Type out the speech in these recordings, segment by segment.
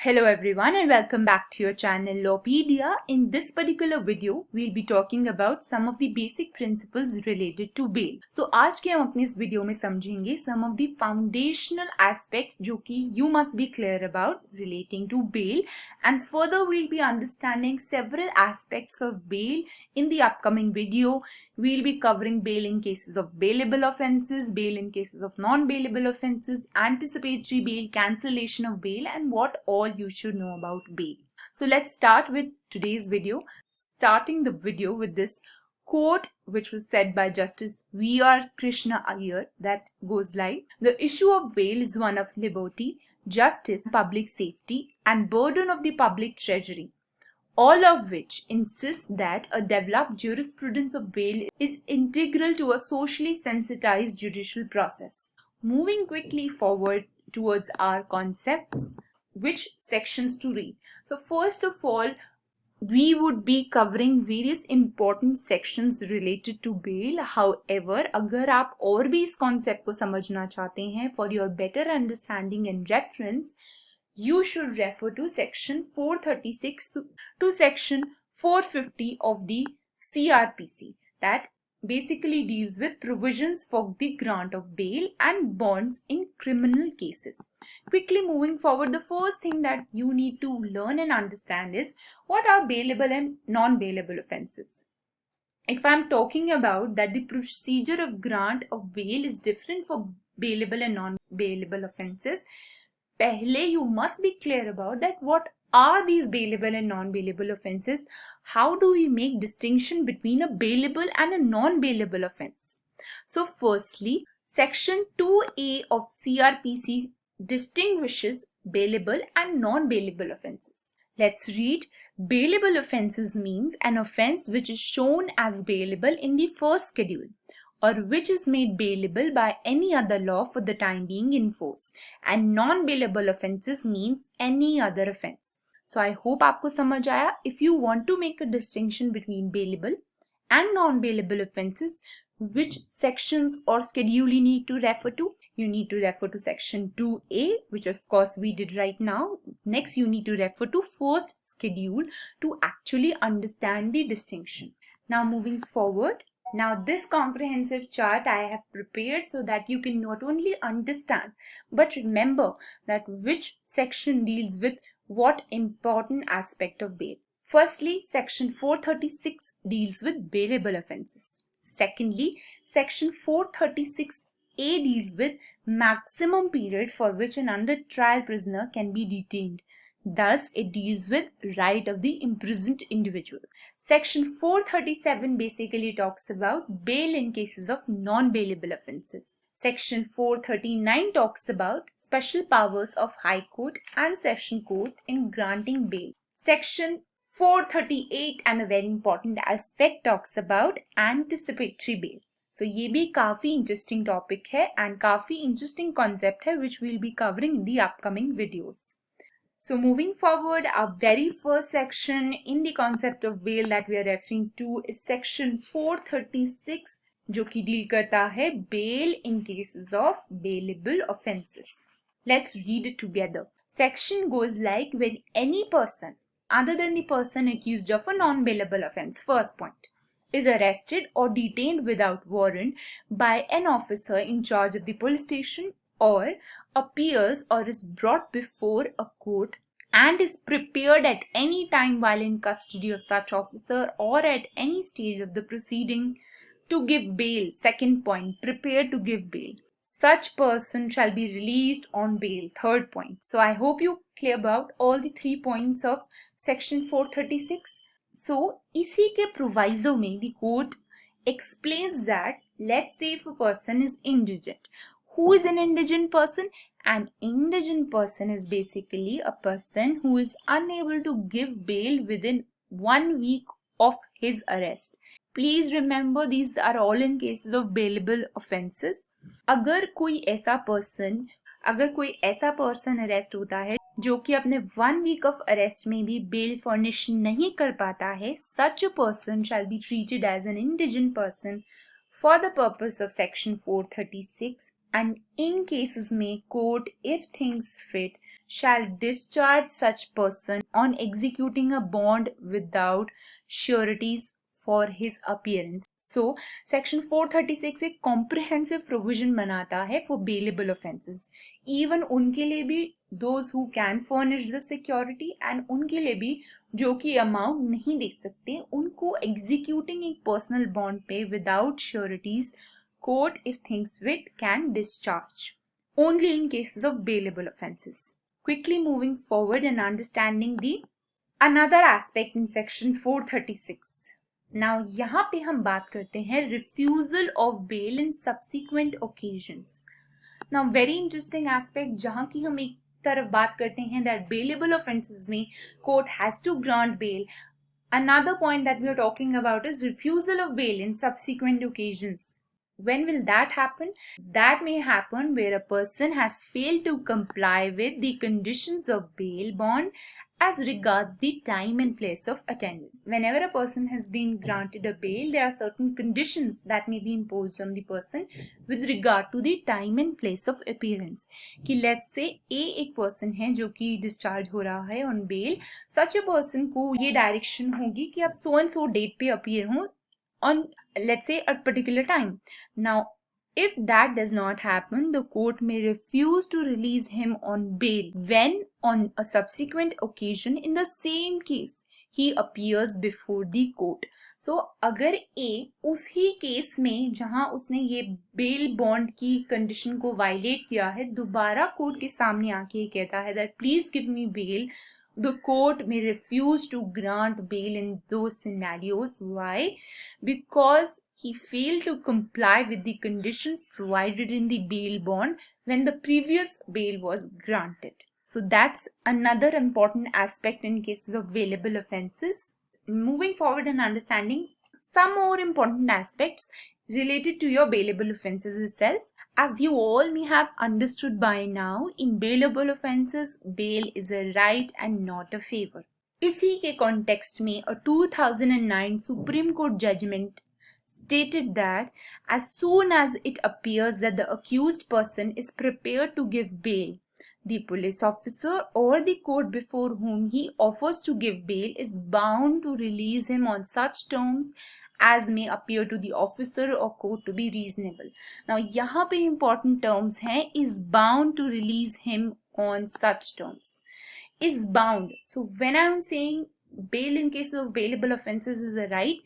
Hello everyone and welcome back to your channel Lawpedia. In this particular video, we'll be talking about some of the basic principles related to bail. So आज के हम अपने इस video में समझेंगे some of the foundational aspects जो कि you must be clear about relating to bail, and further we'll be understanding several aspects of bail in the upcoming video. We'll be covering bail in cases of bailable offences, bail in cases of non-bailable offences, anticipatory bail, cancellation of bail, and what all you should know about bail. So let's start with today's video, starting the video with this quote which was said by Justice V.R. Krishna Iyer that goes like, "The issue of bail is one of liberty, justice, public safety, and burden of the public treasury, all of which insist that a developed jurisprudence of bail is integral to a socially sensitized judicial process." Moving quickly forward towards our concepts, which sections to read. So first of all, we would be covering various important sections related to bail. However, अगर आप और भी इस concept को समझना चाहते हैं for your better understanding and reference, you should refer to section 436 to section 450 of the CRPC that basically deals with provisions for the grant of bail and bonds in criminal cases. Quickly moving forward, the first thing that you need to learn and understand is what are bailable and non-bailable offences. If I'm talking about that the procedure of grant of bail is different for bailable and non-bailable offences, pehle you must be clear about that what are these bailable and non-bailable offences? How do we make distinction between a bailable and a non-bailable offence? So firstly, section 2A of CRPC distinguishes bailable and non-bailable offences. Let's read. Bailable offences means an offence which is shown as bailable in the first schedule, or which is made bailable by any other law for the time being in force, and non-bailable offences means any other offence. So I hope आपको समझ आया. If you want to make a distinction between bailable and non-bailable offences, which sections or schedule you need to refer to? You need to refer to section 2A, which of course we did right now. Next, you need to refer to first schedule to actually understand the distinction. Now moving forward. Now this comprehensive chart I have prepared so that you can not only understand but remember that which section deals with what important aspect of bail. Firstly, section 436 deals with bailable offences. Secondly, section 436A deals with maximum period for which an under trial prisoner can be detained. Thus, it deals with right of the imprisoned individual. Section 437 basically talks about bail in cases of non-bailable offences. Section 439 talks about special powers of High Court and Session Court in granting bail. Section 438 and a very important aspect talks about anticipatory bail. So ये भी काफी interesting topic है and काफी interesting concept है which we'll be covering in the upcoming videos. So moving forward, our very first section in the concept of bail that we are referring to is section 436 जो कि deal करता है bail in cases of bailable offences. Let's read it together. Section goes like, when any person other than the person accused of a non-bailable offence, first point, is arrested or detained without warrant by an officer in charge of the police station, or appears or is brought before a court and is prepared at any time while in custody of such officer or at any stage of the proceeding to give bail. Second point, prepared to give bail. Such person shall be released on bail. Third point. So I hope you clear about all the 3 points of section 436. So इसी के proviso में the court explains that, let's say if a person is indigent. Who is an indigent person? An indigent person is basically a person who is unable to give bail within 1 week of his arrest. Please remember these are all in cases of bailable offences. अगर कोई ऐसा person arrest होता है जो कि अपने 1 week of arrest में भी bail furnish नहीं कर पाता है, such a person shall be treated as an indigent person for the purpose of section 436 and in cases may court, if things fit, shall discharge such person on executing a bond without sureties for his appearance. So section 436 एक comprehensive provision बनाता है for bailable offences. Even उनके लिए भी those who can furnish the security and उनके लिए भी जो कि amount नहीं दे सकते उनको executing एक personal bond पे without sureties court, if things fit, can discharge only in cases of bailable offences. Quickly moving forward and understanding the another aspect in section 436. Now यहाँ पे हम बात करते हैं refusal of bail in subsequent occasions. Now very interesting aspect जहाँ की हम एक तरफ बात करते हैं that bailable offences में court has to grant bail. Another point that we are talking about is refusal of bail in subsequent occasions. When will that happen? That may happen where a person has failed to comply with the conditions of bail bond as regards the time and place of attendance. Whenever a person has been granted a bail, there are certain conditions that may be imposed on the person with regard to the time and place of appearance. कि let's say A एक person है जो कि discharge हो रहा है on bail, such a person को ये direction होगी कि आप so and so date पे appear हो on, let's say, a particular time. Now, if that does not happen, the court may refuse to release him on bail when on a subsequent occasion in the same case he appears before the court. So, अगर A उसी case में जहां उसने ये bail bond की condition को violet किया है दोबारा कोर्ट के सामने आके कहता है that please give me bail, the court may refuse to grant bail in those scenarios. Why? Because he failed to comply with the conditions provided in the bail bond when the previous bail was granted. So that's another important aspect in cases of bailable offences. Moving forward and understanding some more important aspects related to your bailable offences itself. As you all may have understood by now, in bailable offences, bail is a right and not a favor. इसी के context में a 2009 Supreme Court judgment stated that as soon as it appears that the accused person is prepared to give bail, the police officer or the court before whom he offers to give bail is bound to release him on such terms as may appear to the officer or court to be reasonable. Now यहाँ पे important terms हैं is bound to release him on such terms. Is bound. So when I'm saying bail in case of bailable offences is a right,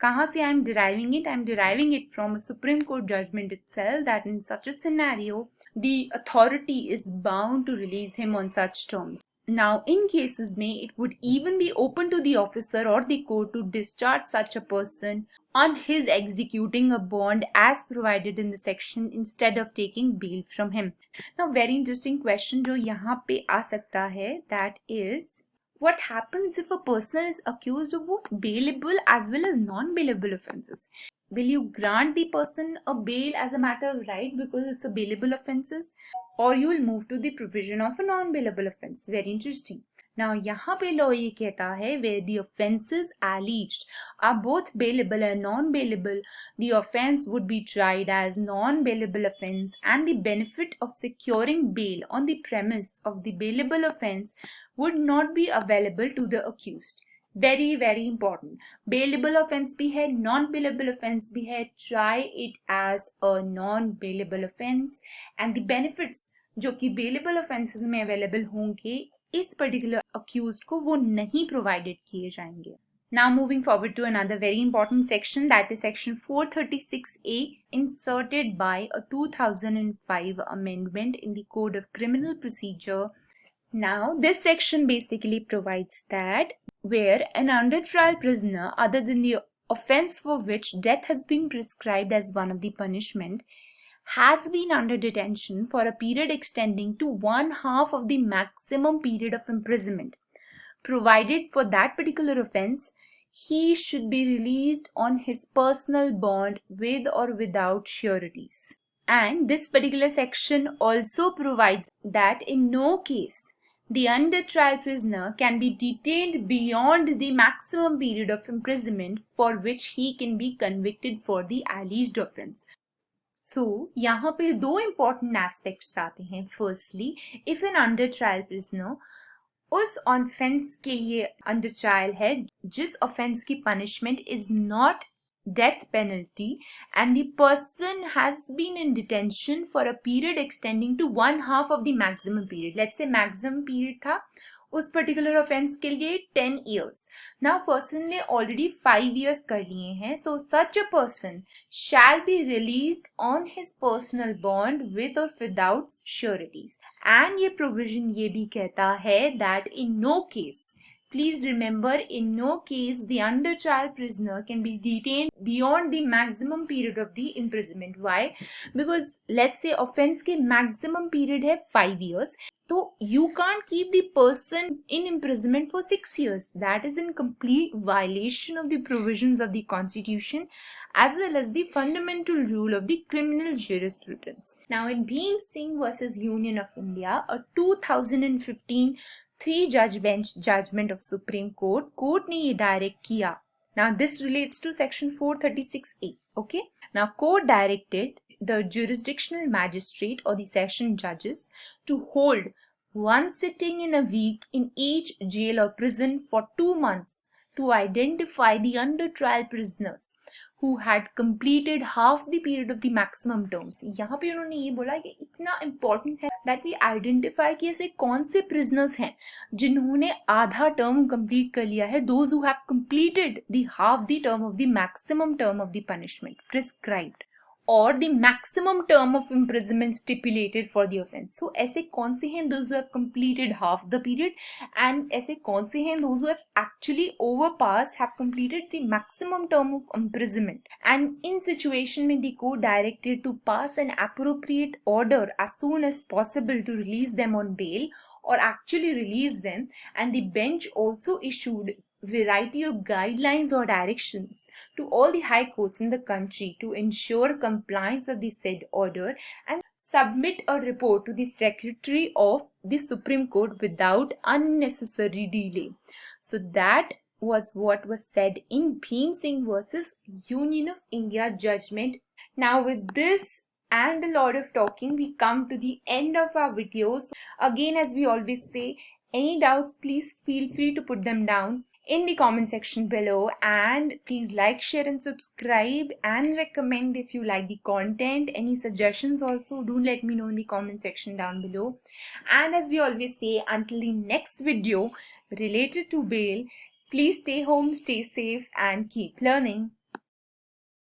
कहाँ से I'm deriving it? I'm deriving it from a Supreme Court judgment itself that in such a scenario, the authority is bound to release him on such terms. Now, in cases may it would even be open to the officer or the court to discharge such a person on his executing a bond as provided in the section instead of taking bail from him. Now, very interesting question जो यहाँ पे आ सकता है that is, what happens if a person is accused of both bailable as well as non-bailable offences? Will you grant the person a bail as a matter of right because it's a bailable offences, or you will move to the provision of a non-bailable offence? Very interesting. Now यहाँ पे law ये कहता है where the offences alleged are both bailable and non-bailable, the offence would be tried as non-bailable offence and the benefit of securing bail on the premise of the bailable offence would not be available to the accused. Very very important. Bailable offense भी है, non-bailable offense भी है. Try it as a non-bailable offense and the benefits जो कि bailable offenses में available होंगे इस particular accused को वो नहीं provided किए जाएंगे. Now moving forward to another very important section, that is section 436A inserted by a 2005 amendment in the Code of Criminal Procedure. Now this section basically provides that where an under trial prisoner other than the offence for which death has been prescribed as one of the punishment has been under detention for a period extending to 1/2 of the maximum period of imprisonment, provided for that particular offence, he should be released on his personal bond with or without sureties. And this particular section also provides that in no case the under trial prisoner can be detained beyond the maximum period of imprisonment for which he can be convicted for the alleged offence. सो यहाँ पे दो important aspects आते हैं. Firstly, if an under trial prisoner उस offence के लिए under trial है जिस ऑफेंस की punishment is not death penalty and the person has been in detention for a period extending to 1/2 of the maximum period. Let's say maximum period था उस particular offence के लिए 10 years. Now person ने already 5 years कर लिए हैं. So such a person shall be released on his personal bond with or without sureties. And ये provision ये भी कहता है that in no case, please remember, in no case the under trial prisoner can be detained beyond the maximum period of the imprisonment. Why? Because let's say offense के maximum period है 5 years. So you can't keep the person in imprisonment for 6 years. That is in complete violation of the provisions of the Constitution as well as the fundamental rule of the criminal jurisprudence. Now in Bhim Singh versus Union of India, a 2015 3 judge bench judgment of Supreme Court ने ये direct किया. Now this relates to section 436A. Okay. Now court directed the jurisdictional magistrate or the session judges to hold one sitting in a week in each jail or prison for 2 months to identify the under trial prisoners who had completed half the period of the maximum terms. यहाँ पे उन्होंने ये बोला कि इतना important है that we identify कि ऐसे कौन से prisoners हैं जिन्होंने आधा term complete कर लिया है, those who have completed the half the term of the maximum term of the punishment prescribed or the maximum term of imprisonment stipulated for the offense. So ऐसे कौन से हैं those who have completed half the period and ऐसे कौन से हैं those who have actually overpassed, have completed the maximum term of imprisonment. And in situation में the court directed to pass an appropriate order as soon as possible to release them on bail or actually release them, and the bench also issued variety of guidelines or directions to all the high courts in the country to ensure compliance of the said order and submit a report to the Secretary of the Supreme Court without unnecessary delay. So that was what was said in Bhim Singh versus Union of India judgment. Now with this and a lot of talking, we come to the end of our videos. Again, as we always say, any doubts, please feel free to put them down in the comment section below, and please like, share and subscribe and recommend if you like the content. Any suggestions also do let me know in the comment section down below. And as we always say, until the next video related to bail, please stay home, stay safe and keep learning.